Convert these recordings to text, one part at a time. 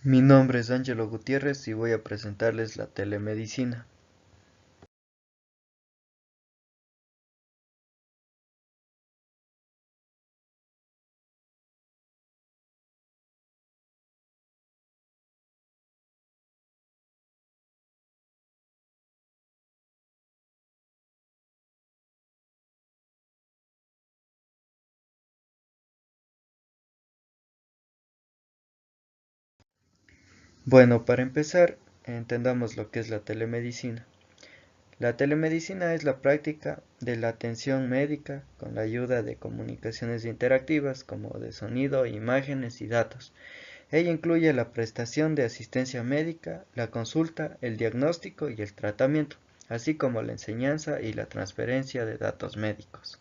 Mi nombre es Ángelo Gutiérrez y voy a presentarles la telemedicina. Bueno, para empezar, entendamos lo que es la telemedicina. La telemedicina es la práctica de la atención médica con la ayuda de comunicaciones interactivas como de sonido, imágenes y datos. Ella incluye la prestación de asistencia médica, la consulta, el diagnóstico y el tratamiento, así como la enseñanza y la transferencia de datos médicos.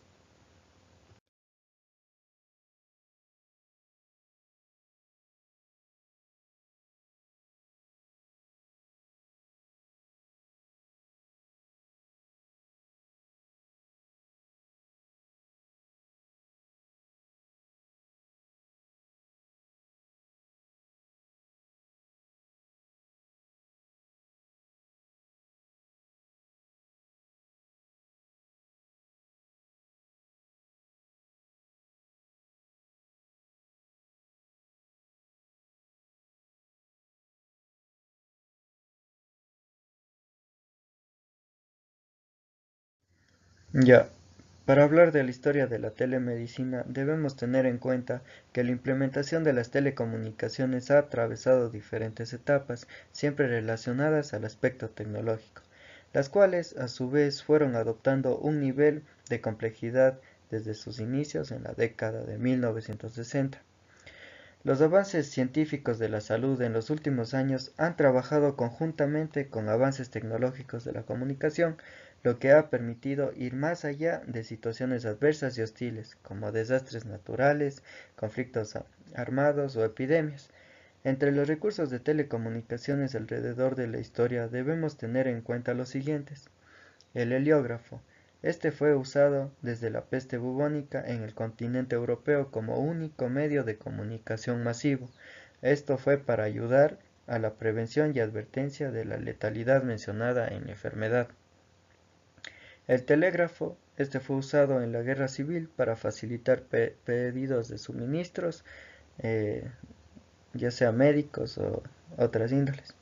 Ya, para hablar de la historia de la telemedicina, debemos tener en cuenta que la implementación de las telecomunicaciones ha atravesado diferentes etapas, siempre relacionadas al aspecto tecnológico, las cuales a su vez fueron adoptando un nivel de complejidad desde sus inicios en la década de 1960. Los avances científicos de la salud en los últimos años han trabajado conjuntamente con avances tecnológicos de la comunicación, lo que ha permitido ir más allá de situaciones adversas y hostiles, como desastres naturales, conflictos armados o epidemias. Entre los recursos de telecomunicaciones alrededor de la historia debemos tener en cuenta los siguientes. El heliógrafo. Este fue usado desde la peste bubónica en el continente europeo como único medio de comunicación masivo. Esto fue para ayudar a la prevención y advertencia de la letalidad mencionada en la enfermedad. El telégrafo. Este fue usado en la guerra civil para facilitar pedidos de suministros, eh, ya sea médicos o otras índoles.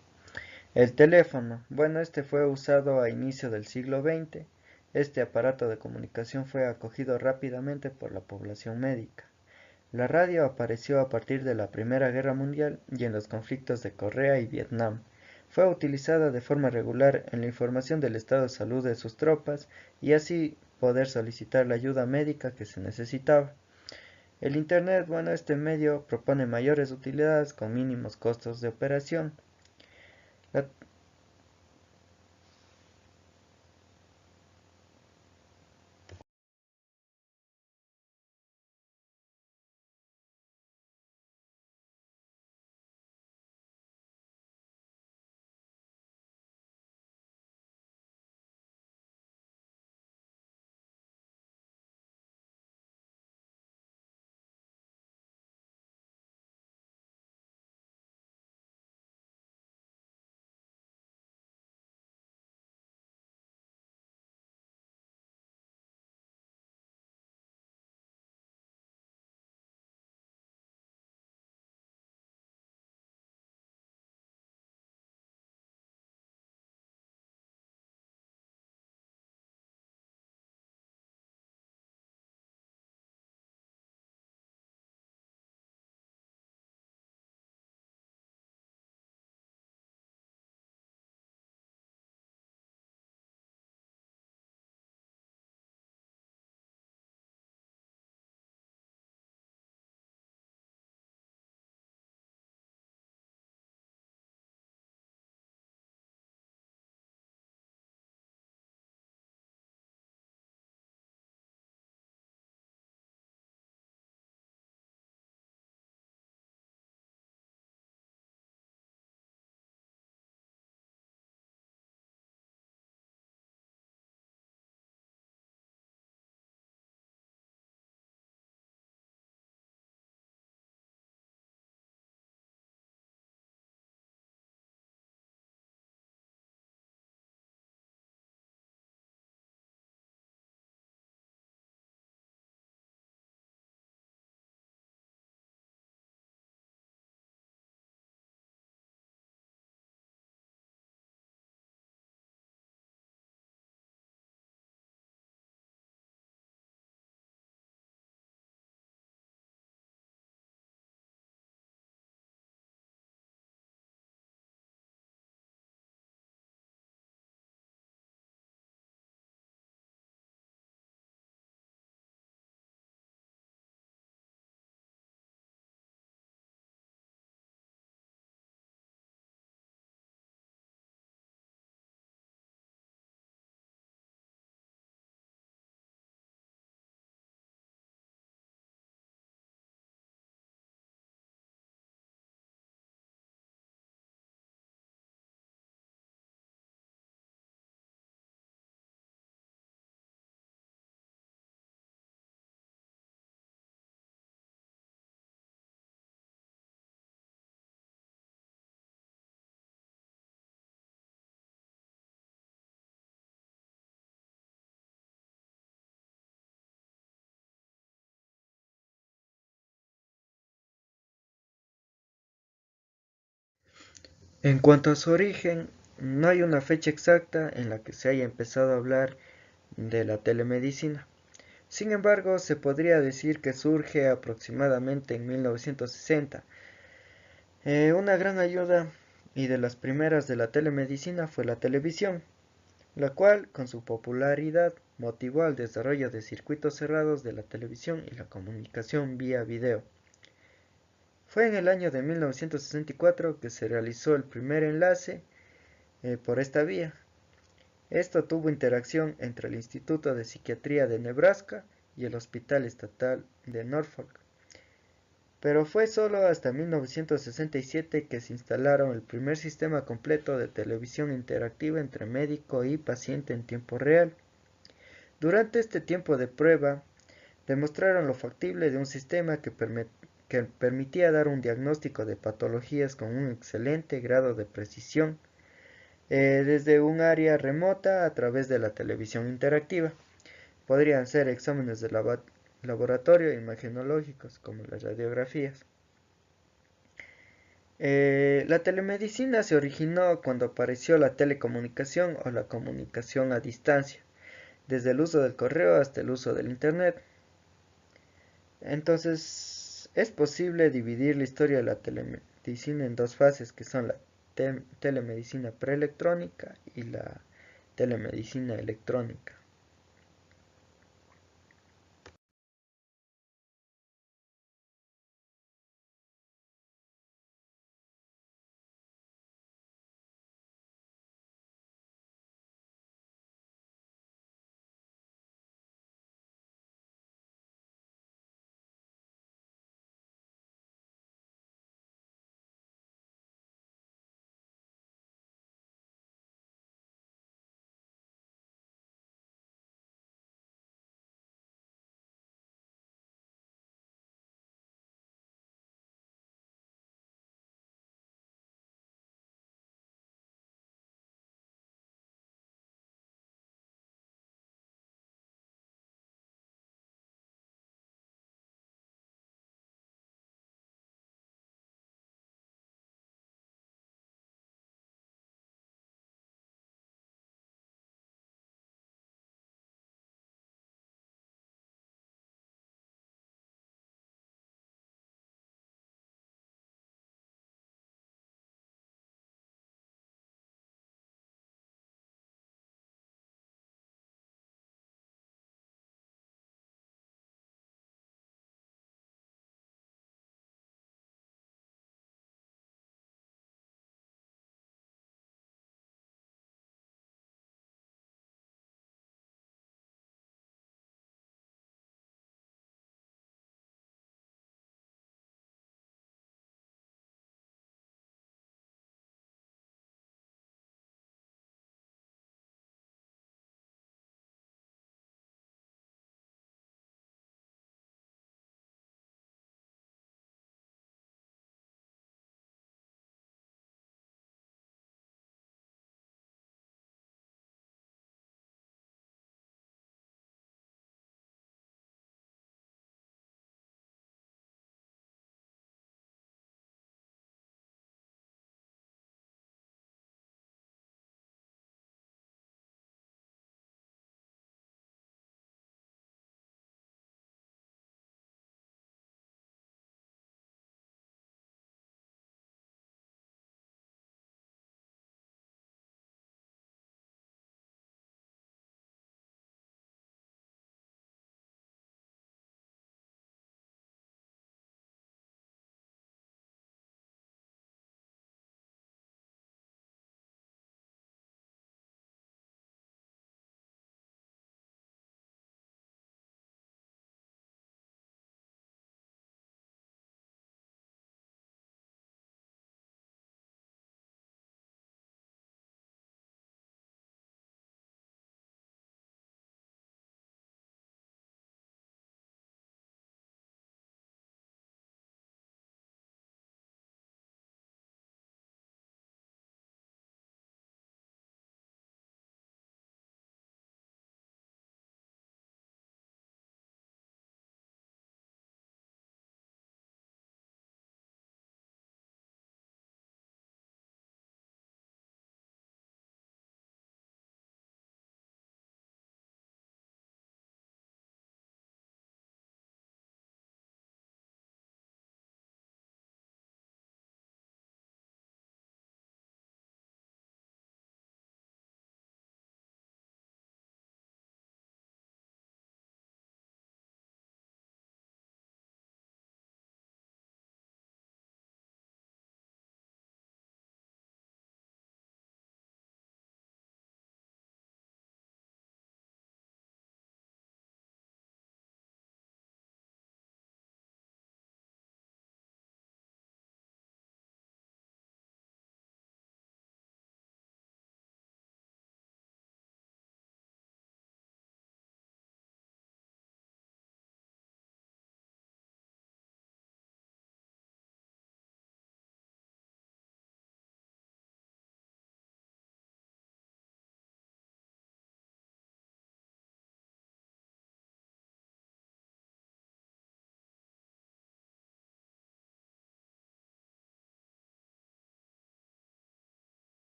El teléfono. Bueno, este fue usado a inicio del siglo XX. Este aparato de comunicación fue acogido rápidamente por la población médica. La radio apareció a partir de la Primera Guerra Mundial y en los conflictos de Corea y Vietnam. Fue utilizada de forma regular en la información del estado de salud de sus tropas y así poder solicitar la ayuda médica que se necesitaba. El Internet, bueno, este medio propone mayores utilidades con mínimos costos de operación. La En cuanto a su origen, no hay una fecha exacta en la que se haya empezado a hablar de la telemedicina. Sin embargo, se podría decir que surge aproximadamente en 1960. Una gran ayuda y de las primeras de la telemedicina fue la televisión, la cual, con su popularidad, motivó al desarrollo de circuitos cerrados de la televisión y la comunicación vía video. Fue en el año de 1964 que se realizó el primer enlace por esta vía. Esto tuvo interacción entre el Instituto de Psiquiatría de Nebraska y el Hospital Estatal de Norfolk. Pero fue solo hasta 1967 que se instalaron el primer sistema completo de televisión interactiva entre médico y paciente en tiempo real. Durante este tiempo de prueba, demostraron lo factible de un sistema que permitía dar un diagnóstico de patologías con un excelente grado de precisión desde un área remota a través de la televisión interactiva. Podrían ser exámenes de laboratorio imagenológicos como las radiografías. La telemedicina se originó cuando apareció la telecomunicación o la comunicación a distancia, desde el uso del correo hasta el uso del Internet. Entonces, es posible dividir la historia de la telemedicina en dos fases, que son la telemedicina preelectrónica y la telemedicina electrónica.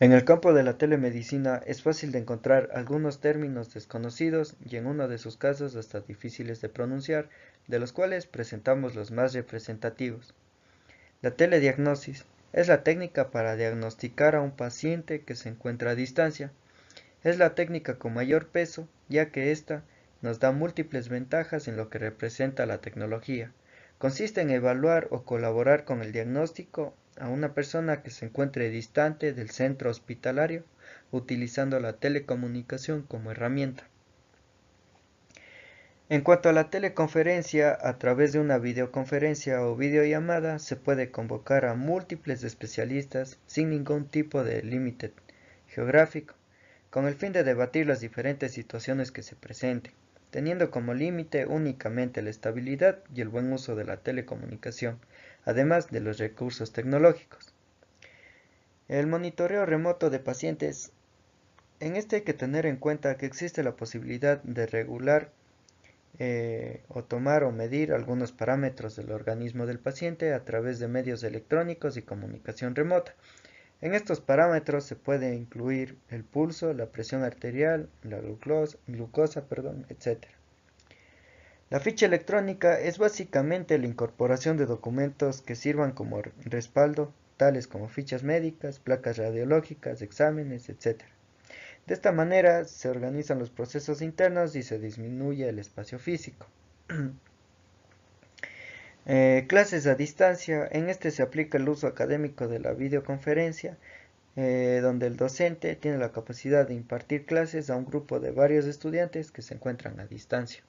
En el campo de la telemedicina es fácil de encontrar algunos términos desconocidos y en uno de sus casos hasta difíciles de pronunciar, de los cuales presentamos los más representativos. La telediagnosis es la técnica para diagnosticar a un paciente que se encuentra a distancia. Es la técnica con mayor peso, ya que ésta nos da múltiples ventajas en lo que representa la tecnología. Consiste en evaluar o colaborar con el diagnóstico a una persona que se encuentre distante del centro hospitalario, utilizando la telecomunicación como herramienta. En cuanto a la teleconferencia, a través de una videoconferencia o videollamada se puede convocar a múltiples especialistas sin ningún tipo de límite geográfico, con el fin de debatir las diferentes situaciones que se presenten, teniendo como límite únicamente la estabilidad y el buen uso de la telecomunicación, además de los recursos tecnológicos. El monitoreo remoto de pacientes. En este hay que tener en cuenta que existe la posibilidad de regular o tomar o medir algunos parámetros del organismo del paciente a través de medios electrónicos y comunicación remota. En estos parámetros se puede incluir el pulso, la presión arterial, la glucosa, etc. La ficha electrónica es básicamente la incorporación de documentos que sirvan como respaldo, tales como fichas médicas, placas radiológicas, exámenes, etc. De esta manera se organizan los procesos internos y se disminuye el espacio físico. Clases a distancia. En este se aplica el uso académico de la videoconferencia, donde el docente tiene la capacidad de impartir clases a un grupo de varios estudiantes que se encuentran a distancia.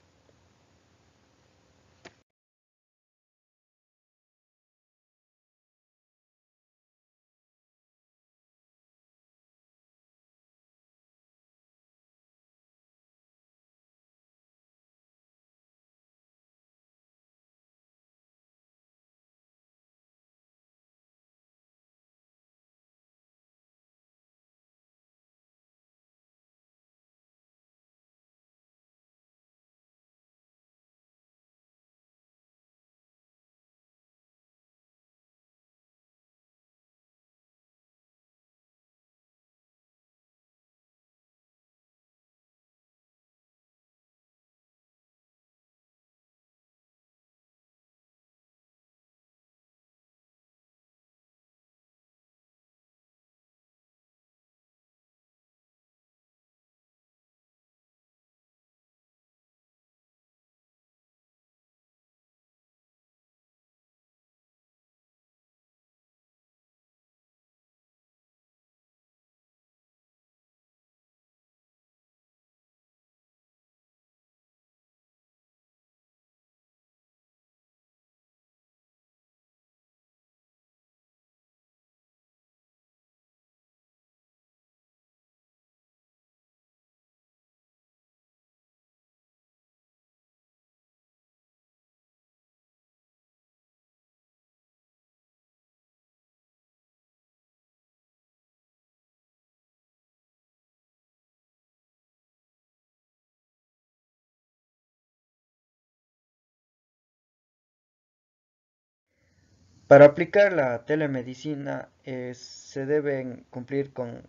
Para aplicar la telemedicina se deben cumplir con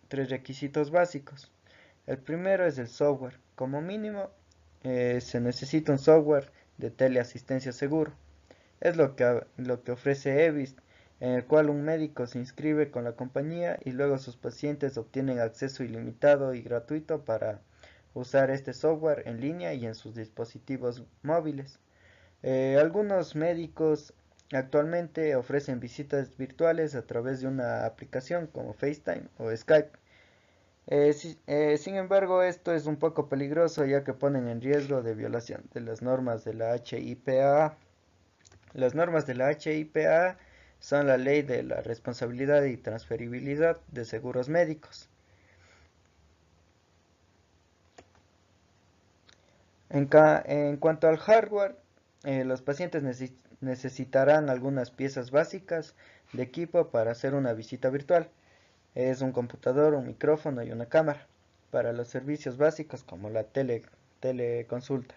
tres requisitos básicos. El primero es el software. Como mínimo se necesita un software de teleasistencia seguro. Es lo que ofrece Evis, en el cual un médico se inscribe con la compañía y luego sus pacientes obtienen acceso ilimitado y gratuito para usar este software en línea y en sus dispositivos móviles. Algunos médicos actualmente ofrecen visitas virtuales a través de una aplicación como FaceTime o Skype. Sin embargo, esto es un poco peligroso ya que ponen en riesgo de violación de las normas de la HIPAA. Las normas de la HIPAA son la ley de la responsabilidad y transferibilidad de seguros médicos. En cuanto al hardware, los pacientes necesitarán algunas piezas básicas de equipo para hacer una visita virtual. Es un computador, un micrófono y una cámara para los servicios básicos como la teleconsulta.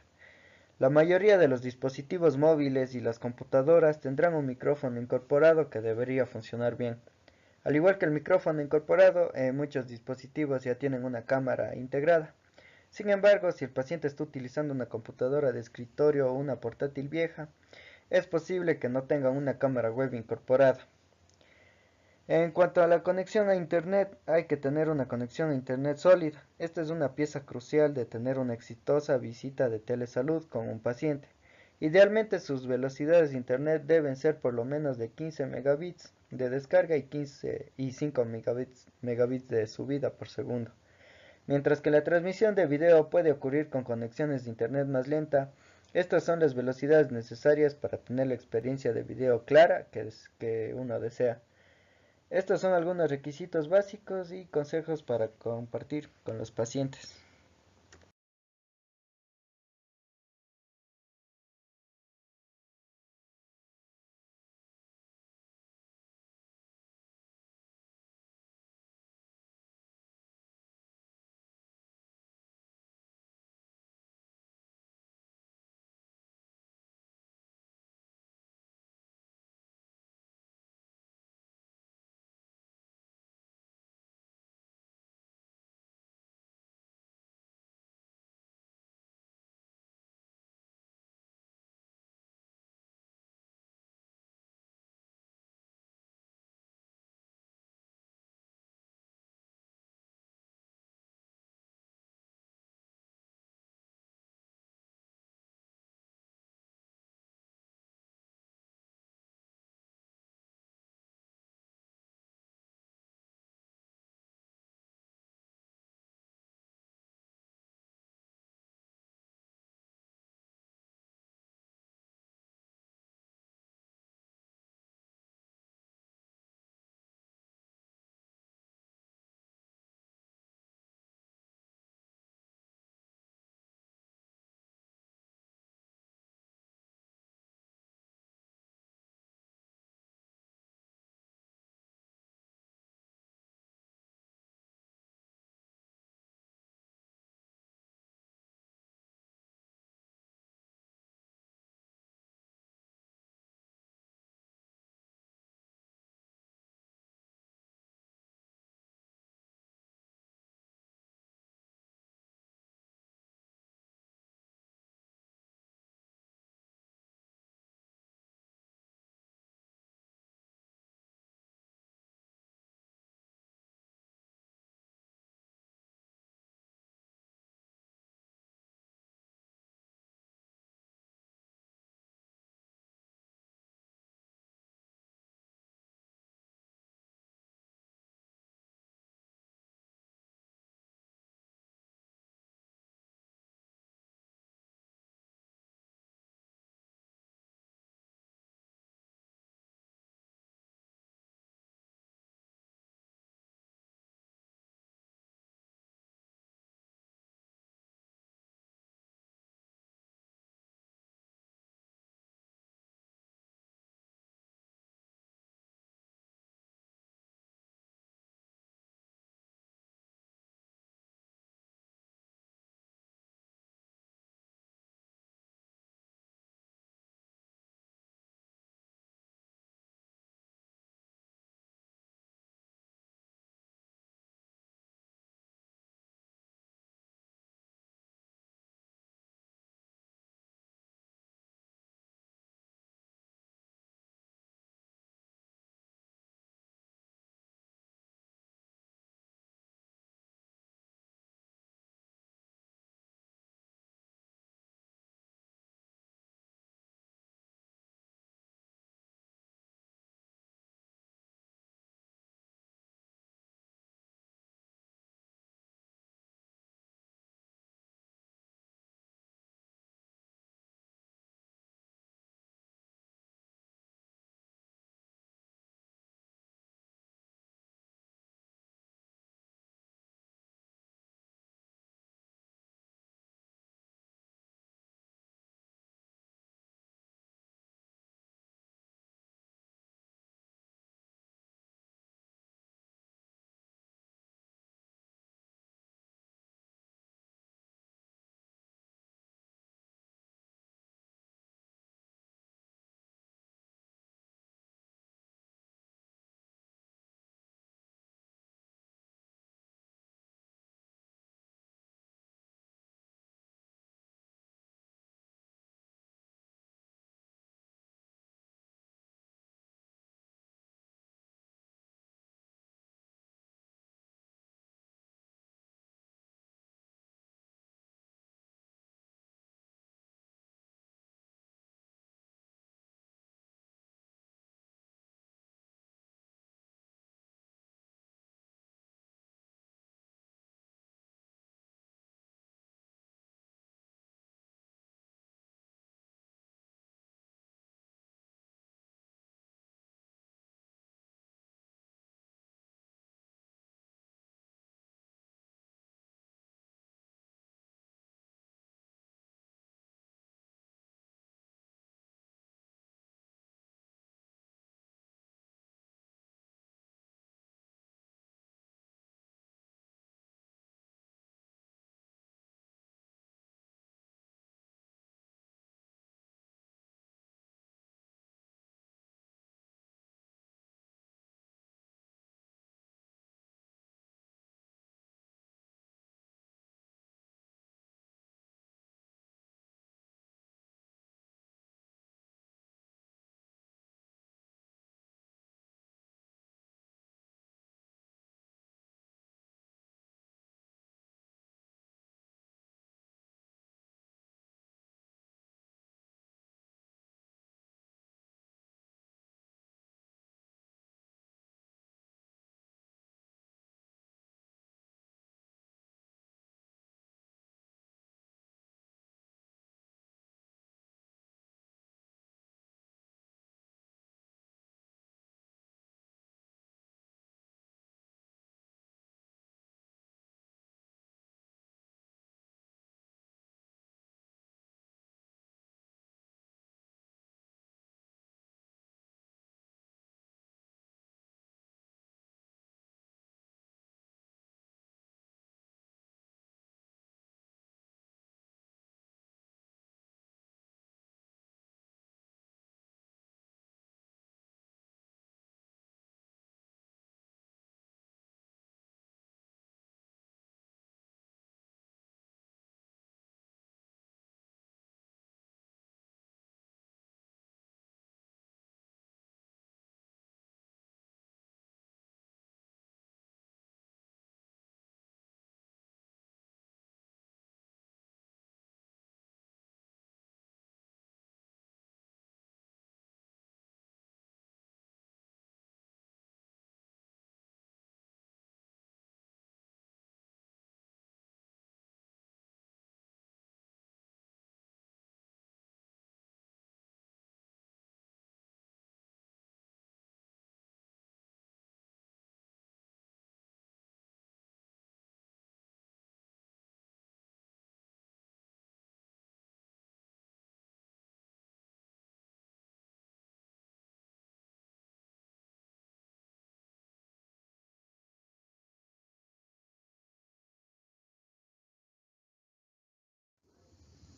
La mayoría de los dispositivos móviles y las computadoras tendrán un micrófono incorporado que debería funcionar bien. Al igual que el micrófono incorporado, muchos dispositivos ya tienen una cámara integrada. Sin embargo, si el paciente está utilizando una computadora de escritorio o una portátil vieja, es posible que no tenga una cámara web incorporada. En cuanto a la conexión a Internet, hay que tener una conexión a Internet sólida. Esta es una pieza crucial de tener una exitosa visita de telesalud con un paciente. Idealmente sus velocidades de Internet deben ser por lo menos de 15 megabits de descarga y 5 megabits de subida por segundo. Mientras que la transmisión de video puede ocurrir con conexiones de Internet más lenta, estas son las velocidades necesarias para tener la experiencia de video clara que uno desea. Estos son algunos requisitos básicos y consejos para compartir con los pacientes.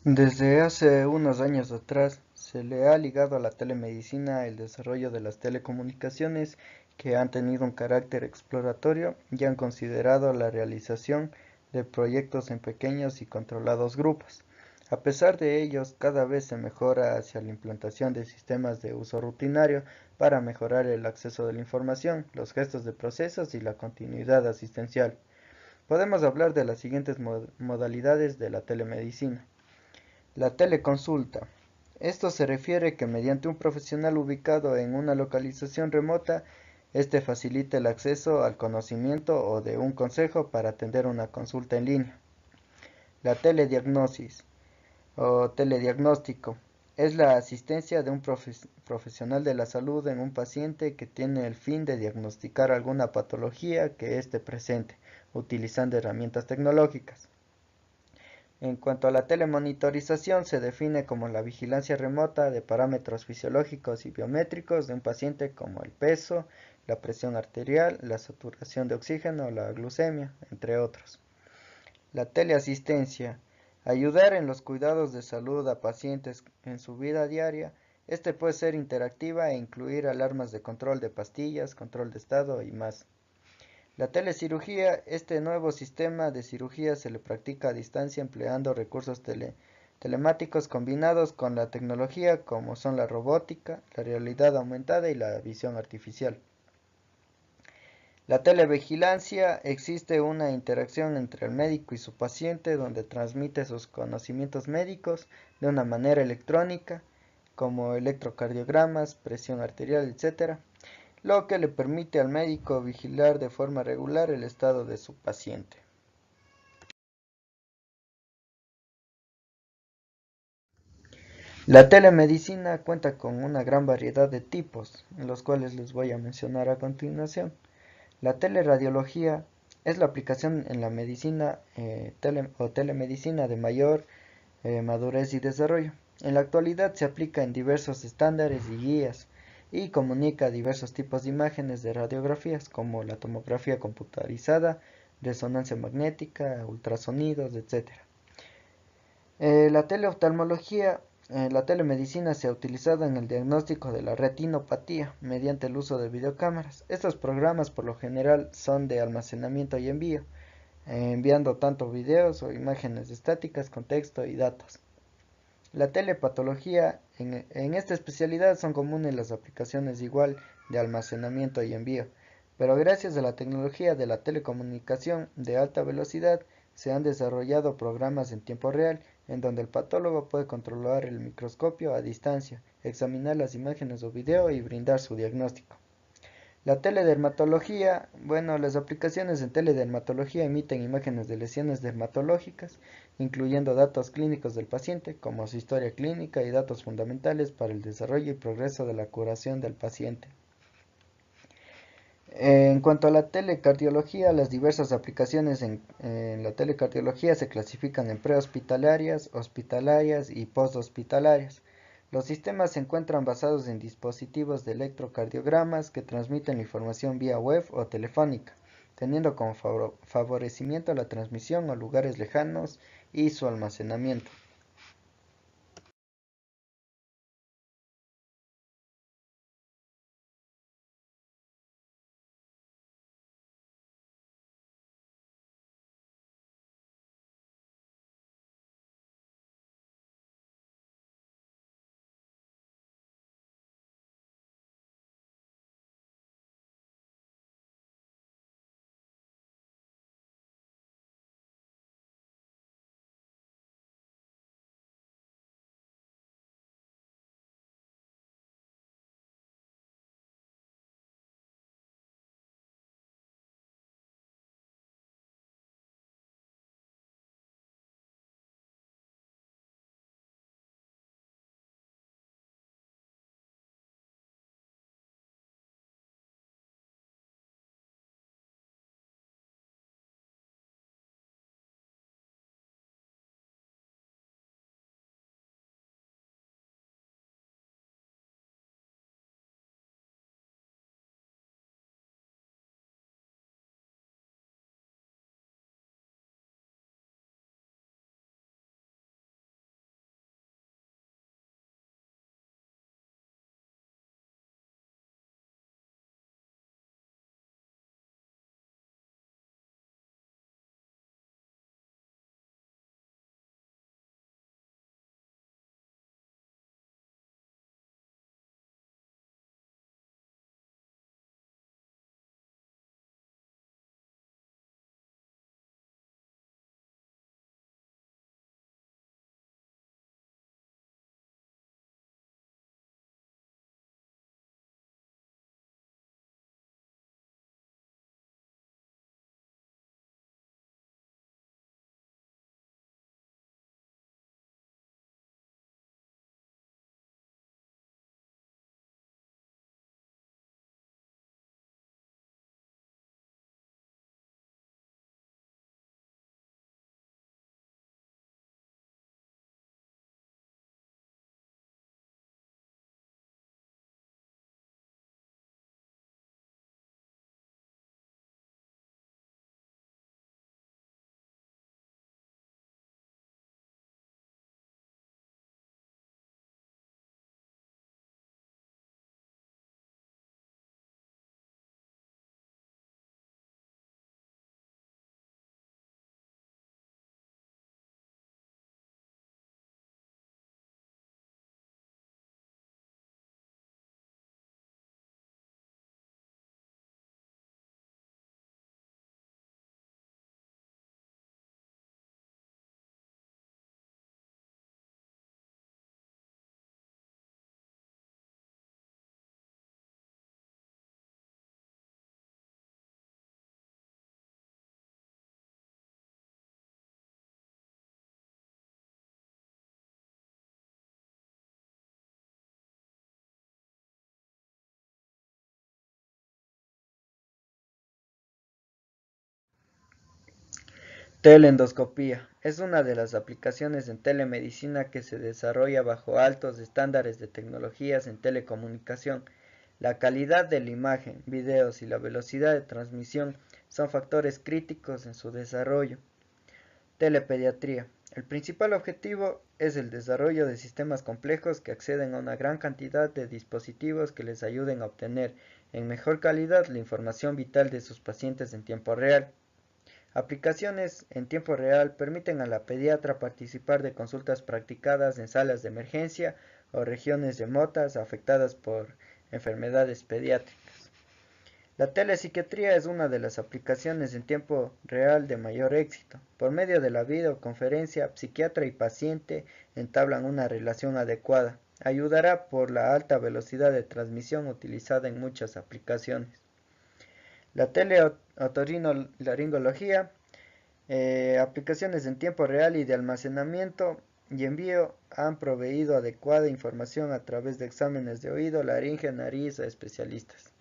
Desde hace unos años atrás se le ha ligado a la telemedicina el desarrollo de las telecomunicaciones que han tenido un carácter exploratorio y han considerado la realización de proyectos en pequeños y controlados grupos. A pesar de ellos, cada vez se mejora hacia la implantación de sistemas de uso rutinario para mejorar el acceso de la información, los gestos de procesos y la continuidad asistencial. Podemos hablar de las siguientes modalidades de la telemedicina. La teleconsulta. Esto se refiere que mediante un profesional ubicado en una localización remota, este facilita el acceso al conocimiento o de un consejo para atender una consulta en línea. La telediagnosis o telediagnóstico es la asistencia de un profesional de la salud en un paciente que tiene el fin de diagnosticar alguna patología que esté presente, utilizando herramientas tecnológicas. En cuanto a la telemonitorización, se define como la vigilancia remota de parámetros fisiológicos y biométricos de un paciente como el peso, la presión arterial, la saturación de oxígeno, la glucemia, entre otros. La teleasistencia. Ayudar en los cuidados de salud a pacientes en su vida diaria. Este puede ser interactiva e incluir alarmas de control de pastillas, control de estado y más. La telecirugía, este nuevo sistema de cirugía se le practica a distancia empleando recursos telemáticos combinados con la tecnología como son la robótica, la realidad aumentada y la visión artificial. La televigilancia existe una interacción entre el médico y su paciente donde transmite sus conocimientos médicos de una manera electrónica como electrocardiogramas, presión arterial, etc., lo que le permite al médico vigilar de forma regular el estado de su paciente. La telemedicina cuenta con una gran variedad de tipos, los cuales les voy a mencionar a continuación. La teleradiología es la aplicación en la medicina o telemedicina de mayor madurez y desarrollo. En la actualidad se aplica en diversos estándares y guías y comunica diversos tipos de imágenes de radiografías como la tomografía computarizada, resonancia magnética, ultrasonidos, etc. La teleoftalmología, la telemedicina se ha utilizado en el diagnóstico de la retinopatía mediante el uso de videocámaras. Estos programas por lo general son de almacenamiento y envío, enviando tanto videos o imágenes estáticas con texto y datos. La telepatología, en esta especialidad son comunes las aplicaciones igual de almacenamiento y envío, pero gracias a la tecnología de la telecomunicación de alta velocidad se han desarrollado programas en tiempo real en donde el patólogo puede controlar el microscopio a distancia, examinar las imágenes o video y brindar su diagnóstico. La teledermatología, bueno, las aplicaciones en teledermatología emiten imágenes de lesiones dermatológicas, incluyendo datos clínicos del paciente, como su historia clínica y datos fundamentales para el desarrollo y progreso de la curación del paciente. En cuanto a la telecardiología, las diversas aplicaciones en la telecardiología se clasifican en prehospitalarias, hospitalarias y posthospitalarias. Los sistemas se encuentran basados en dispositivos de electrocardiogramas que transmiten la información vía web o telefónica, teniendo como favorecimiento la transmisión a lugares lejanos y su almacenamiento. Teleendoscopía es una de las aplicaciones en telemedicina que se desarrolla bajo altos estándares de tecnologías en telecomunicación. La calidad de la imagen, videos y la velocidad de transmisión son factores críticos en su desarrollo. Telepediatría. El principal objetivo es el desarrollo de sistemas complejos que acceden a una gran cantidad de dispositivos que les ayuden a obtener en mejor calidad la información vital de sus pacientes en tiempo real. Aplicaciones en tiempo real permiten a la pediatra participar de consultas practicadas en salas de emergencia o regiones remotas afectadas por enfermedades pediátricas. La telepsiquiatría es una de las aplicaciones en tiempo real de mayor éxito. Por medio de la videoconferencia, psiquiatra y paciente entablan una relación adecuada. Ayudará por la alta velocidad de transmisión utilizada en muchas aplicaciones. La teleotorinolaringología, aplicaciones en tiempo real y de almacenamiento y envío han proveído adecuada información a través de exámenes de oído, laringe, nariz a especialistas.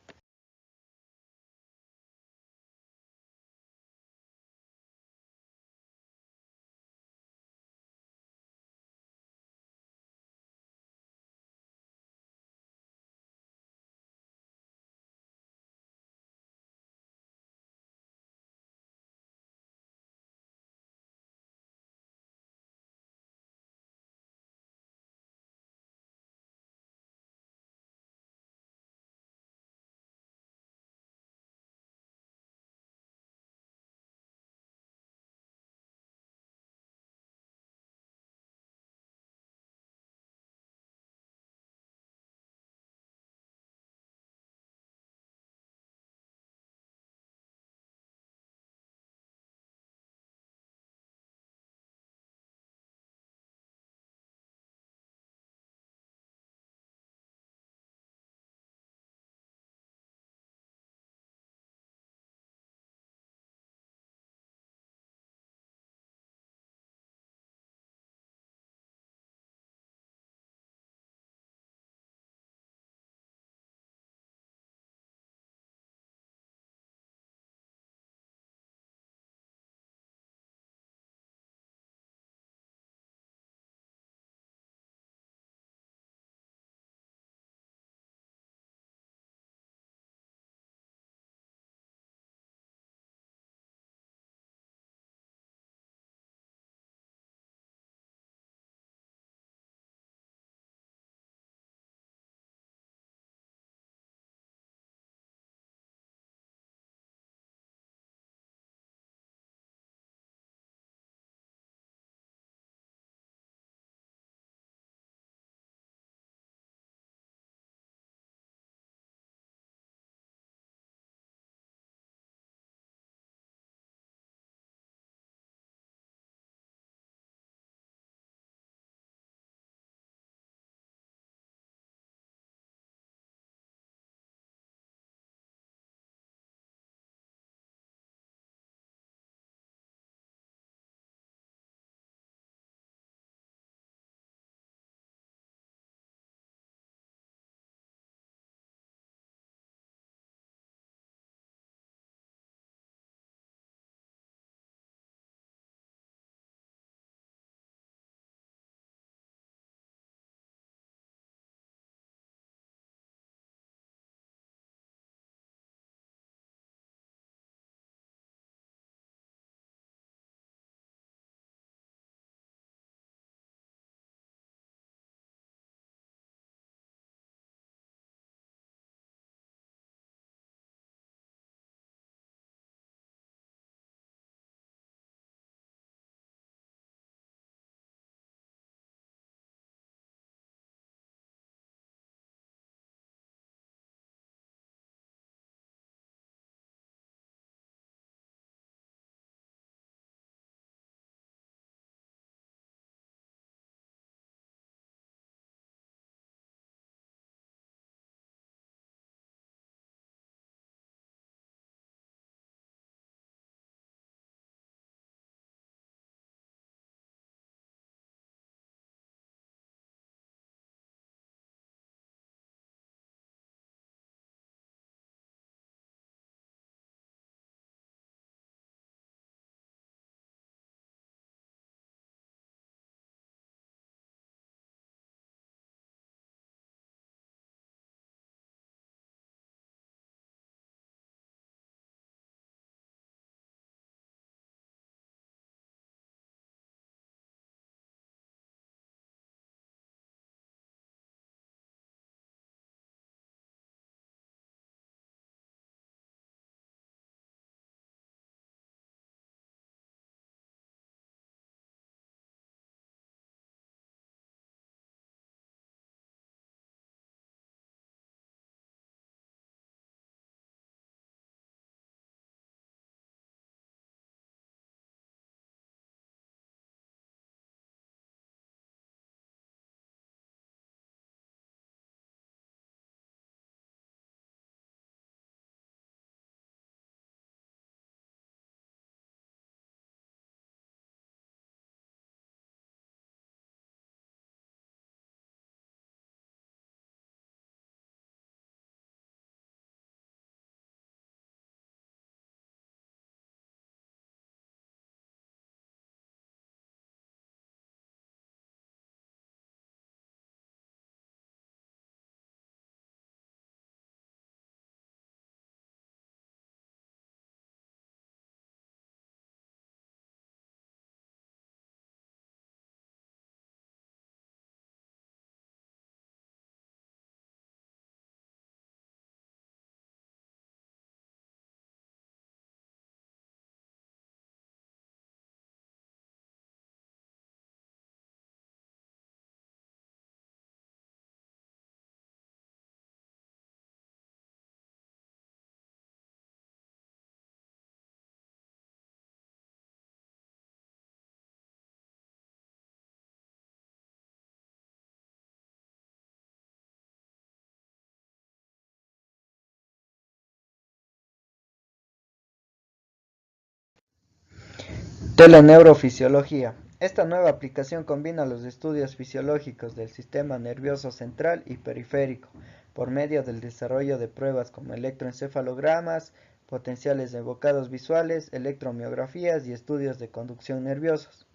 Teleneurofisiología. Esta nueva aplicación combina los estudios fisiológicos del sistema nervioso central y periférico por medio del desarrollo de pruebas como electroencefalogramas, potenciales evocados visuales, electromiografías y estudios de conducción nerviosos.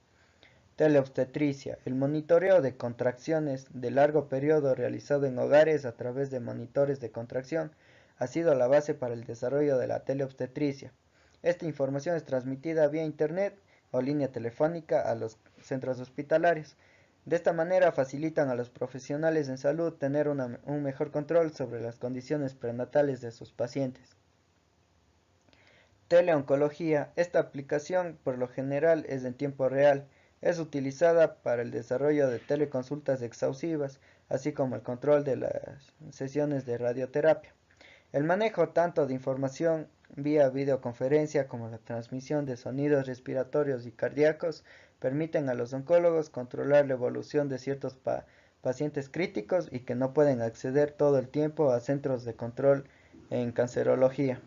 Teleobstetricia. El monitoreo de contracciones de largo periodo realizado en hogares a través de monitores de contracción ha sido la base para el desarrollo de la teleobstetricia. Esta información es transmitida vía Internet o línea telefónica a los centros hospitalarios. De esta manera facilitan a los profesionales en salud tener un mejor control sobre las condiciones prenatales de sus pacientes. Teleoncología. Esta aplicación por lo general es en tiempo real. Es utilizada para el desarrollo de teleconsultas exhaustivas, así como el control de las sesiones de radioterapia. El manejo tanto de información vía videoconferencia como la transmisión de sonidos respiratorios y cardíacos permiten a los oncólogos controlar la evolución de ciertos pacientes críticos y que no pueden acceder todo el tiempo a centros de control en cancerología.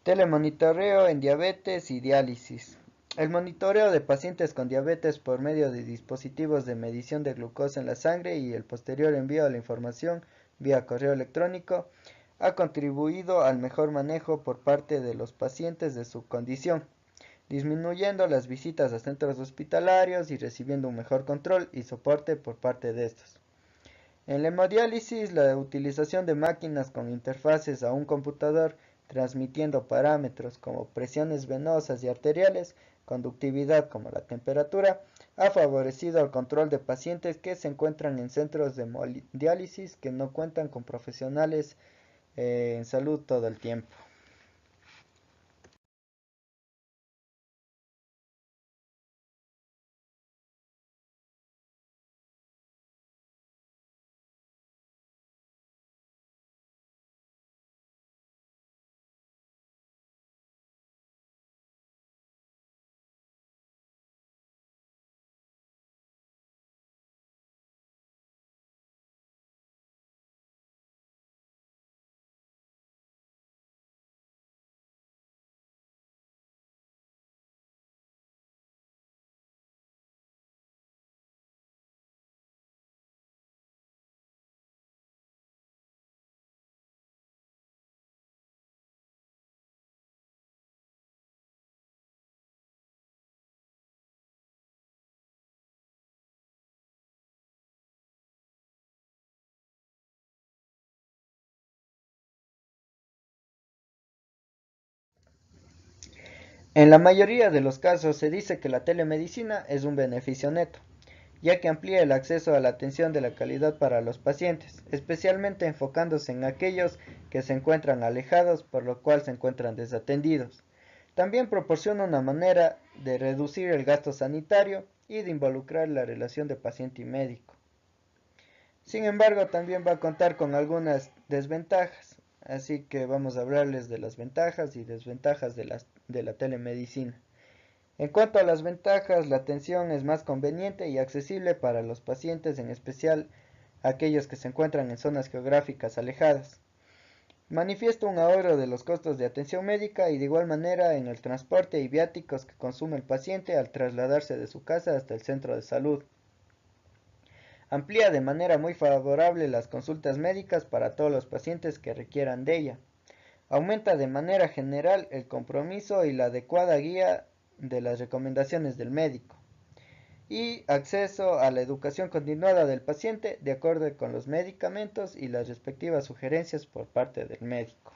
Telemonitoreo en diabetes y diálisis. El monitoreo de pacientes con diabetes por medio de dispositivos de medición de glucosa en la sangre y el posterior envío de la información vía correo electrónico ha contribuido al mejor manejo por parte de los pacientes de su condición, disminuyendo las visitas a centros hospitalarios y recibiendo un mejor control y soporte por parte de estos. En la hemodiálisis, la utilización de máquinas con interfaces a un computador transmitiendo parámetros como presiones venosas y arteriales, conductividad como la temperatura, ha favorecido el control de pacientes que se encuentran en centros de hemodiálisis que no cuentan con profesionales en salud todo el tiempo. En la mayoría de los casos se dice que la telemedicina es un beneficio neto, ya que amplía el acceso a la atención de la calidad para los pacientes, especialmente enfocándose en aquellos que se encuentran alejados, por lo cual se encuentran desatendidos. También proporciona una manera de reducir el gasto sanitario y de involucrar la relación de paciente y médico. Sin embargo, también va a contar con algunas desventajas, así que vamos a hablarles de las ventajas y desventajas de la telemedicina. En cuanto a las ventajas, la atención es más conveniente y accesible para los pacientes, en especial aquellos que se encuentran en zonas geográficas alejadas. Manifiesta un ahorro de los costos de atención médica y de igual manera en el transporte y viáticos que consume el paciente al trasladarse de su casa hasta el centro de salud. Amplía de manera muy favorable las consultas médicas para todos los pacientes que requieran de ella. Aumenta de manera general el compromiso y la adecuada guía de las recomendaciones del médico. Y acceso a la educación continuada del paciente de acuerdo con los medicamentos y las respectivas sugerencias por parte del médico.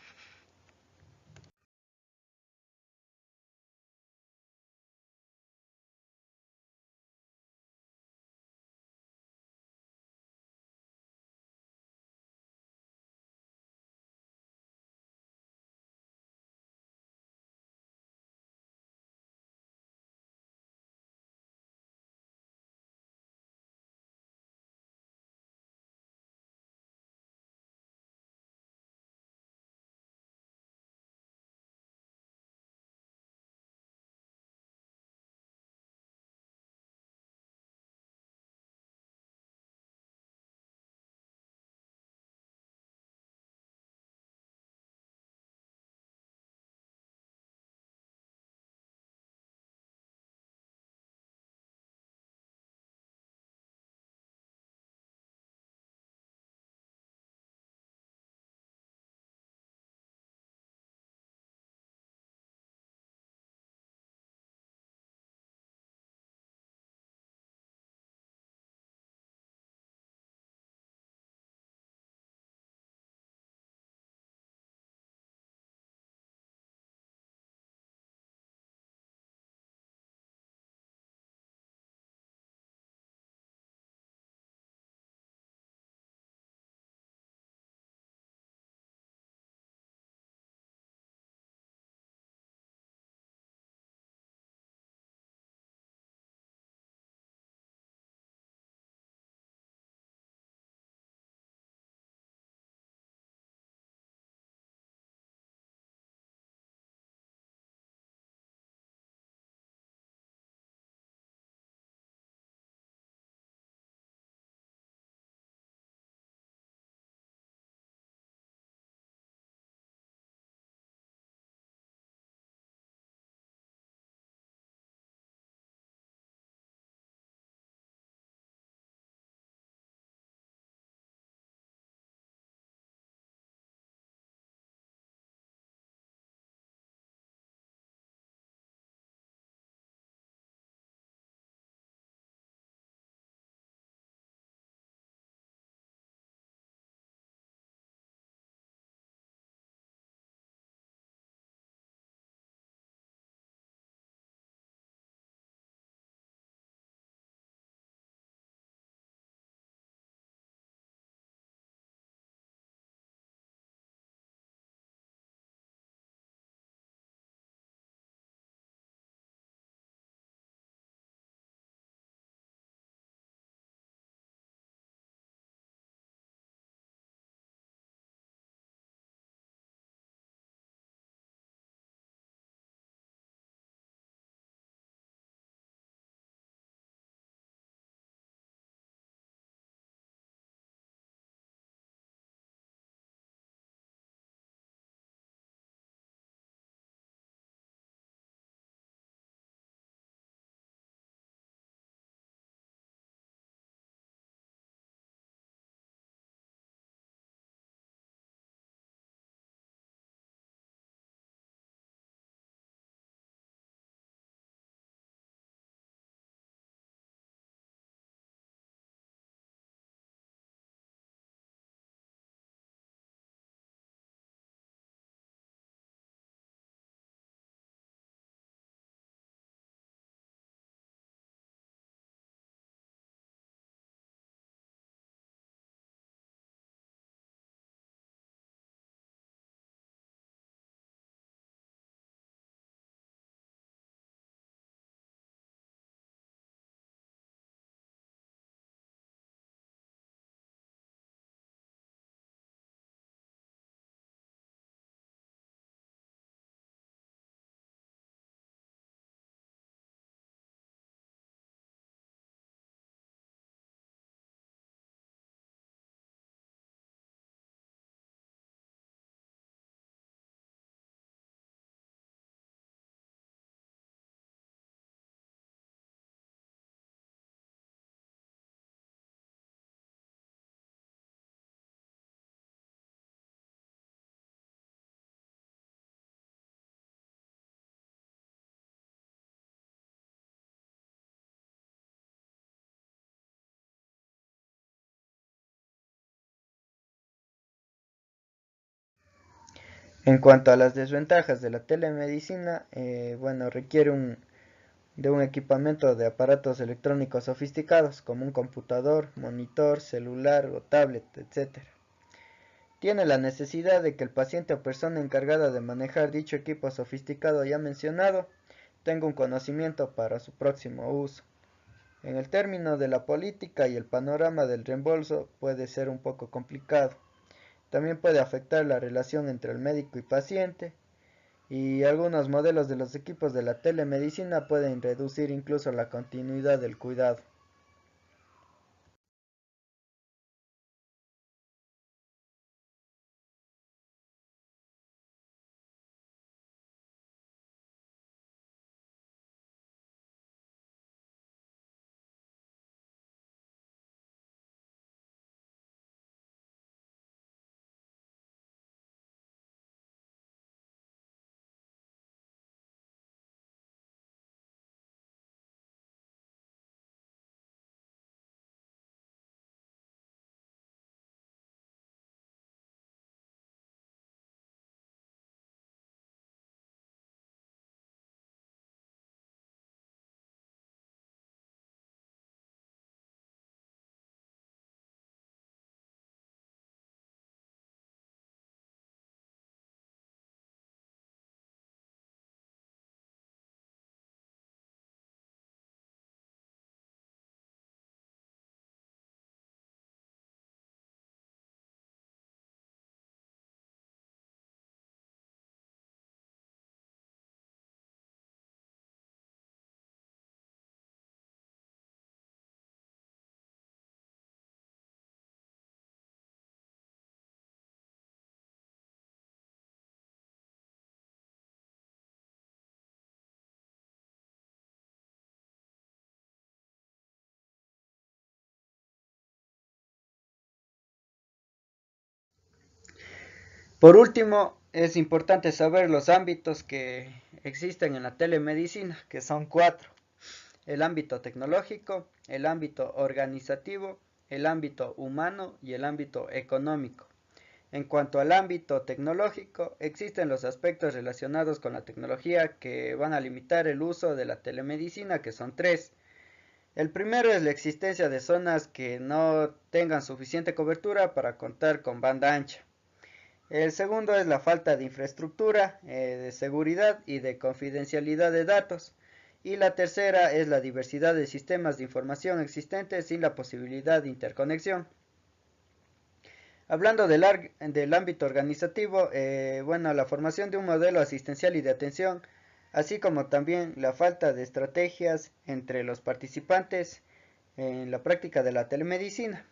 En cuanto a las desventajas de la telemedicina, requiere de un equipamiento de aparatos electrónicos sofisticados como un computador, monitor, celular o tablet, etc. Tiene la necesidad de que el paciente o persona encargada de manejar dicho equipo sofisticado ya mencionado tenga un conocimiento para su próximo uso. En el término de la política y el panorama del reembolso puede ser un poco complicado. También puede afectar la relación entre el médico y paciente, y algunos modelos de los equipos de la telemedicina pueden reducir incluso la continuidad del cuidado. Por último, es importante saber los ámbitos que existen en la telemedicina, que son cuatro: el ámbito tecnológico, el ámbito organizativo, el ámbito humano y el ámbito económico. En cuanto al ámbito tecnológico, existen los aspectos relacionados con la tecnología que van a limitar el uso de la telemedicina, que son tres. El primero es la existencia de zonas que no tengan suficiente cobertura para contar con banda ancha. El segundo es la falta de infraestructura, de seguridad y de confidencialidad de datos. Y la tercera es la diversidad de sistemas de información existentes sin la posibilidad de interconexión. Hablando del ámbito organizativo, la formación de un modelo asistencial y de atención, así como también la falta de estrategias entre los participantes en la práctica de la telemedicina.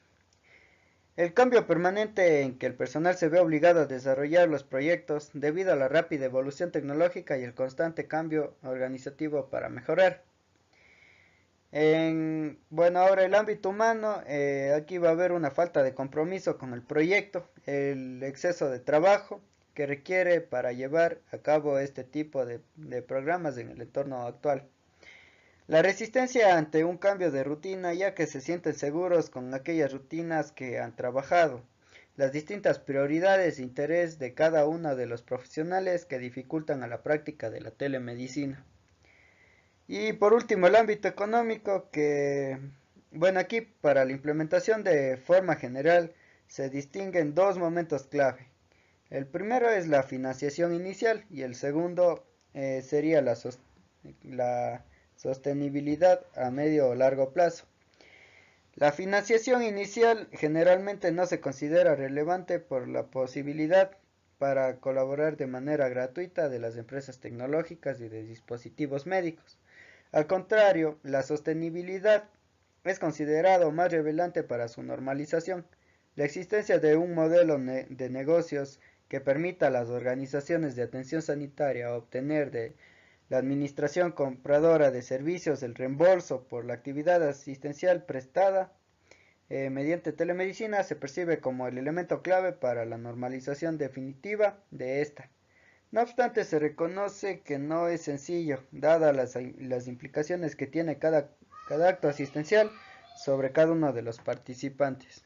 El cambio permanente en que el personal se ve obligado a desarrollar los proyectos debido a la rápida evolución tecnológica y el constante cambio organizativo para mejorar. Ahora el ámbito humano, aquí va a haber una falta de compromiso con el proyecto, el exceso de trabajo que requiere para llevar a cabo este tipo de programas en el entorno actual. La resistencia ante un cambio de rutina, ya que se sienten seguros con aquellas rutinas que han trabajado. Las distintas prioridades e interés de cada uno de los profesionales que dificultan a la práctica de la telemedicina. Y por último, el ámbito económico que, aquí para la implementación de forma general se distinguen dos momentos clave. El primero es la financiación inicial y el segundo sería la sostenibilidad a medio o largo plazo. La financiación inicial generalmente no se considera relevante por la posibilidad para colaborar de manera gratuita de las empresas tecnológicas y de dispositivos médicos. Al contrario, la sostenibilidad es considerado más relevante para su normalización. La existencia de un modelo de negocios que permita a las organizaciones de atención sanitaria obtener de la administración compradora de servicios el reembolso por la actividad asistencial prestada mediante telemedicina se percibe como el elemento clave para la normalización definitiva de esta. No obstante, se reconoce que no es sencillo, dadas las implicaciones que tiene cada acto asistencial sobre cada uno de los participantes.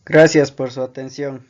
Gracias por su atención.